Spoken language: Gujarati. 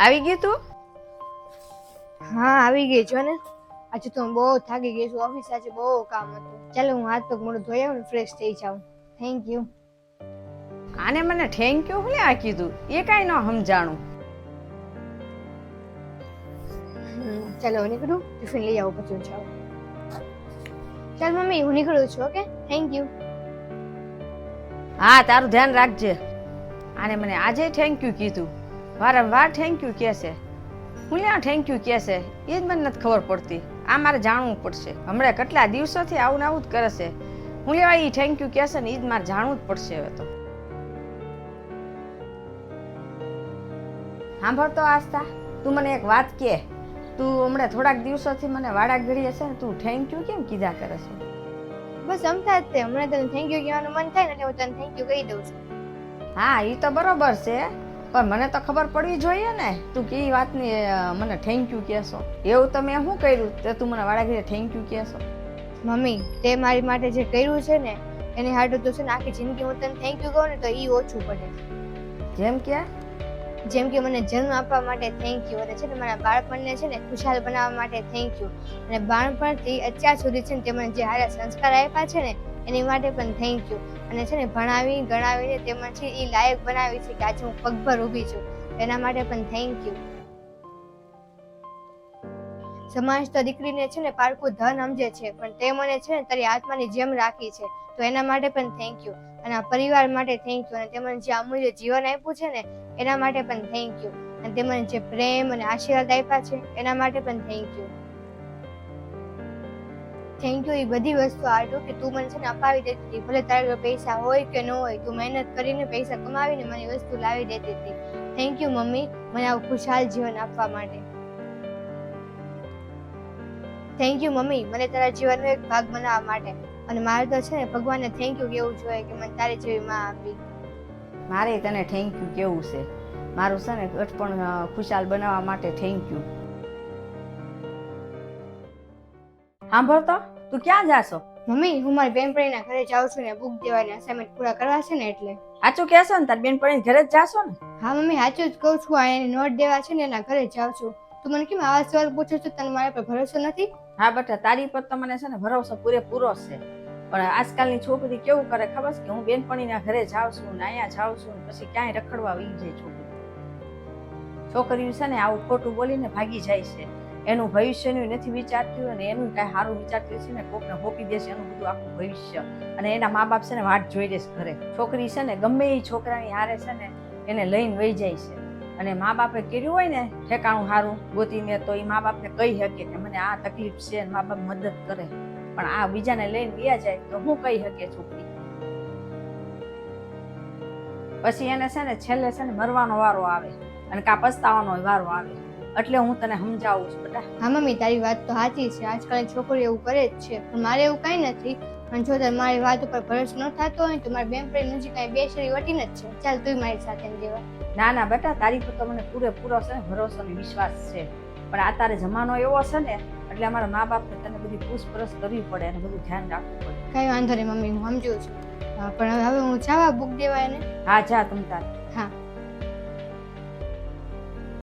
આવી ગઈ તું? હા આવી ગઈ છો ને. આજે તો હું બહુ થાકી ગઈ છું. ઓફિસ આજે બહુ કામ હતું. ચાલો હું હાથ પગ મોઢું ધોઈ આવું ને ફ્રેશ થઈ જાઉં. Thank you. આને મને થેન્ક યુ હું આ કીધું એ કાંઈ ન સમજાણું. ચાલો હું નીકળું, ટિફિન લઈ આવું પછી જાઉં. ચાલ મમ્મી હું નીકળું છું. Okay thank you. હા તારું ધ્યાન રાખજે. આને મને આજે થેન્ક યુ કીધું, વારંવાર થેન્ક યુ કહે છે. હું લ્યા થેન્ક યુ કહે છે એ જ મને નથી ખબર પડતી. આ મારે જાણવું પડશે. હમણાં કેટલા દિવસોથી આવું ને આવું જ કરે છે. હું લેવા એ થેન્ક યુ કહે છે ને એ જ મારે જાણવું જ પડશે હવે તો. સાંભળતો આસ્થા, તું મને એક વાત કહે. તું હમણાં થોડાક દિવસોથી મને વાડા ઘડીએ છે ને તું થેન્ક યુ કેમ કીધા કરે છે? બસ સમતા જ તે હમણાં તને થેન્ક યુ કહેવાનું મન થાય ને એટલે હું તને થેન્ક યુ કહી દઉં છું. હા એ તો બરોબર છે, પણ મને તો ખબર પડવી જોઈએ ને તું કઈ વાતની મને થેન્ક યુ કહેશો. એવું તો મેં શું કર્યું તે તું મને વાડા ઘડીએ થેન્ક યુ કહેશો? મમ્મી તે મારી માટે જે કર્યું છે ને એની હાટું તો છે ને આખી જિંદગી હું તને થેન્ક યુ કહું ને તો એ ઓછું પડે. જેમ કે જેમ કે મને જન્મ આપવા માટે થેન્ક યુ, અને છે ને મારા બાળપણને છે ને ખુશાલ બનાવવા માટે થેન્ક યુ, અને બાળપણથી અત્યાર સુધી છે ને તે મને જે સારા સંસ્કાર આપ્યા છે ને એની માટે પણ થેન્ક યુ, અને છે ને ભણાવી ગણાવીને તે મને એ લાયક બનાવી છે કે આજે હું પગભર ઊભી છું એના માટે પણ થેન્ક યુ. સમાજ તો દીકરીને છે ને પારકું ધન સમજે છે, પણ તે મને છે ને તારી આત્માની જેમ રાખી છે તો એના માટે પણ થેન્ક યુ, અને આ પરિવાર માટે થેન્ક યુ, અને તે મને જે અમૂલ્ય જીવન આપ્યું છે ને એના માટે પણ થેન્ક યુ, અને તે મને જે પ્રેમ અને આશીર્વાદ આપ્યા છે એના માટે પણ થેન્ક યુ. થેન્ક યુ એ બધી વસ્તુ આટલું કે તું મને છે ને અપાવી દેતી હતી. ભલે તારી જોડે પૈસા હોય કે ન હોય, તું મહેનત કરીને પૈસા કમાવીને મને વસ્તુ લાવી દેતી હતી. થેન્ક યુ મમ્મી મને આવું ખુશાલ જીવન આપવા માટે. થેન્ક યુ મમ્મી મને તારા જીવનનો એક ભાગ બનાવવા માટે. અને મારે તો છે ને ભગવાનને થેન્ક યુ કેવું જોઈએ કે મને તારી જેવી માં આપી. મારે તને થેન્ક યુ કેવું છે. મારું છે ને ઘટપણ ખુશાલ બનાવવા માટે થેન્ક યુ. સાંભળતો તું ક્યાં જાશો? મમ્મી હું મારી બેનપણીના ઘરે જાઉં છું ને બુક દેવાના અસાઇનમેન્ટ પૂરા કરવા છે ને એટલે. સાચું કહેશો ને તાર બેનપણી ઘરે જ જાશો ને? હા મમ્મી સાચું જ કહું છું. આ એની નોટ દેવા છે ને એના ઘરે જાઉં છું. તું મને કેમ આવા સવાલ પૂછો છો? તને મારા પર ભરોસો નથી? હા બેટા તારી પર તો મને છે ને ભરોસો પૂરેપૂરો છે, પણ આજકાલની છોકરી કેવું કરે ખબર છે કે હું બેનપણીના ઘરે જાઉં છું ને અહીંયા જાઉં છું ને પછી ક્યાંય રખડવા વહી જાય છોકરી. છોકરીઓ છે ને આવું ખોટું બોલીને ભાગી જાય છે. એનું ભવિષ્યનું નથી વિચારતી અને એનું કાંઈ સારું વિચારતી છે ને કોકને હોપી દેશે એનું બધું આખું ભવિષ્ય, અને એના મા બાપ છે ને વાટ જોઈ દેશે ઘરે. છોકરી છે ને ગમે એ છોકરાની હારે છે ને એને લઈને વહી જાય છે, અને મા બાપે કર્યું હોય ને ઠેકાણું સારું ગોતીને તો એ મા બાપને કહી શકે કે મને આ તકલીફ છે, મા બાપ મદદ કરે. પણ આ બીજાને લઈને વ્યા જાય તો હું કહી શકે છોકરી? પછી એને છે ને છેલ્લે છે ને મરવાનો વારો આવે અને કા પસ્તાવાનો વારો આવે. એટલે હું તને સમજાવું છું બેટા. હા મમ્મી તારી વાત તો સાચી છે. આજકાલની છોકરીઓ એવું કરે જ છે, પણ મારે એવું કઈ નથી. પણ જો તારે મારી વાત ઉપર ભરોસો ન થતો હોય તો મારી બેનપણી નજીક કાંઈ બે શેરી વટીને જ છે. ચાલ તું મારી સાથે દેવા. ના ના બેટા તારી પર તો મને પૂરેપૂરો છે ને ભરોસો અને વિશ્વાસ છે, પણ આ તારે જમાનો એવો છે ને એટલે અમારા મા બાપને તને બધી પૂછપરછ કરવી પડે અને બધું ધ્યાન રાખવું પડે. કઈ વાંધો નહીં મમ્મી હું સમજુ છું, પણ હવે હું જાવા બુક દેવા એને. હા જા તમ તાર.